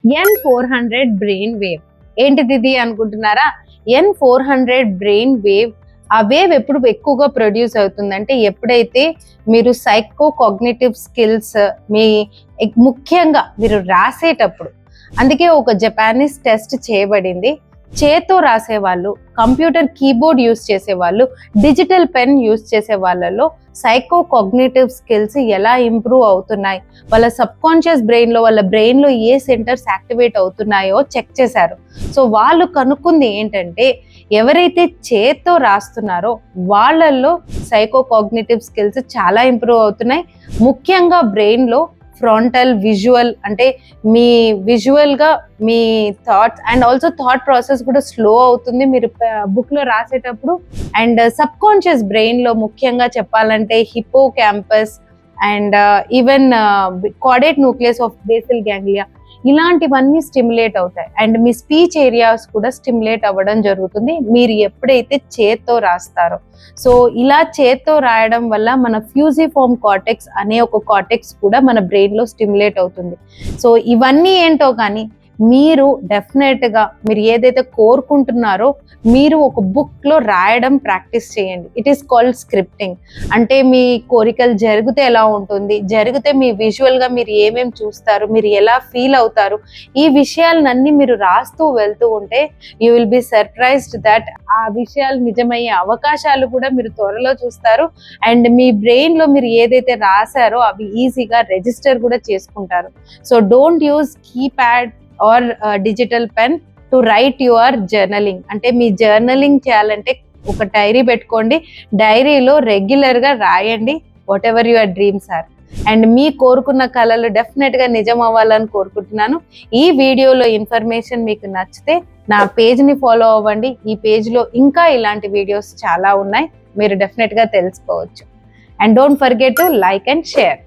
N400 brain wave ఏంటిది ఇది అనుకుంటున్నారా? N400 బ్రెయిన్ వేవ్, ఆ వేవ్ ఎప్పుడు ఎక్కువగా ప్రొడ్యూస్ అవుతుందంటే ఎప్పుడైతే మీరు సైకో కాగ్నిటివ్ స్కిల్స్ ముఖ్యంగా మీరు రాసేటప్పుడు. అందుకే ఒక జపానీస్ టెస్ట్ చేయబడింది. చేతో రాసేవాళ్ళు, కంప్యూటర్ కీబోర్డ్ యూస్ చేసేవాళ్ళు, డిజిటల్ పెన్ యూస్ చేసే వాళ్ళలో సైకో కాగ్నిటివ్ స్కిల్స్ ఎలా ఇంప్రూవ్ అవుతున్నాయి, వాళ్ళ సబ్ కాన్షియస్ బ్రెయిన్లో, వాళ్ళ బ్రెయిన్లో ఏ సెంటర్స్ యాక్టివేట్ అవుతున్నాయో చెక్ చేశారు. సో వాళ్ళు కనుక్కుంది ఏంటంటే ఎవరైతే చేత్తో రాస్తున్నారో వాళ్ళల్లో సైకో కాగ్నిటివ్ స్కిల్స్ చాలా ఇంప్రూవ్ అవుతున్నాయి. ముఖ్యంగా బ్రెయిన్లో ఫ్రంటల్ విజువల్, అంటే మీ విజువల్గా మీ thoughts and also thought process కూడా స్లో అవుతుంది మీరు బుక్లో రాసేటప్పుడు. అండ్ సబ్ కాన్షియస్ బ్రెయిన్లో ముఖ్యంగా చెప్పాలంటే hippo campus and even caudate nucleus of basil ganglia, ఇలాంటివన్నీ స్టిమ్యులేట్ అవుతాయి. అండ్ మీ స్పీచ్ ఏరియాస్ కూడా స్టిమ్యులేట్ అవ్వడం జరుగుతుంది మీరు ఎప్పుడైతే చేత్తో రాస్తారో. సో ఇలా చేత్తో రాయడం వల్ల మన ఫ్యూజిఫార్మ్ కార్టెక్స్ అనే ఒక కార్టెక్స్ కూడా మన బ్రెయిన్లో స్టిమ్యులేట్ అవుతుంది. సో ఇవన్నీ ఏంటో కానీ మీరు డెఫినెట్గా మీరు ఏదైతే కోరుకుంటున్నారో మీరు ఒక బుక్లో రాయడం ప్రాక్టీస్ చేయండి. It is called scripting. అంటే మీ కోరికలు జరిగితే ఎలా ఉంటుంది, జరిగితే మీ విజువల్గా మీరు ఏమేమి చూస్తారు, మీరు ఎలా ఫీల్ అవుతారు, ఈ విషయాలన్నీ మీరు రాస్తూ వెళ్తూ ఉంటే you will be surprised that ఆ విషయాలు నిజమయ్యే అవకాశాలు కూడా మీరు త్వరలో చూస్తారు. అండ్ మీ బ్రెయిన్లో మీరు ఏదైతే రాశారో అవి ఈజీగా రిజిస్టర్ కూడా చేసుకుంటారు. So don't use keypad or digital pen to write your journaling. అంటే మీ జర్నలింగ్ చేయాలంటే ఒక డైరీ పెట్టుకోండి, డైరీలో రెగ్యులర్గా రాయండి whatever your dreams are. And మీ కోరుకున్న కళలు డెఫినెట్గా నిజం అవ్వాలని కోరుకుంటున్నాను. ఈ వీడియోలో ఇన్ఫర్మేషన్ మీకు నచ్చితే నా పేజ్ని ఫాలో అవ్వండి. ఈ పేజ్లో ఇంకా ఇలాంటి వీడియోస్ చాలా ఉన్నాయి, మీరు డెఫినెట్గా తెలుసుకోవచ్చు. And don't forget to like and share.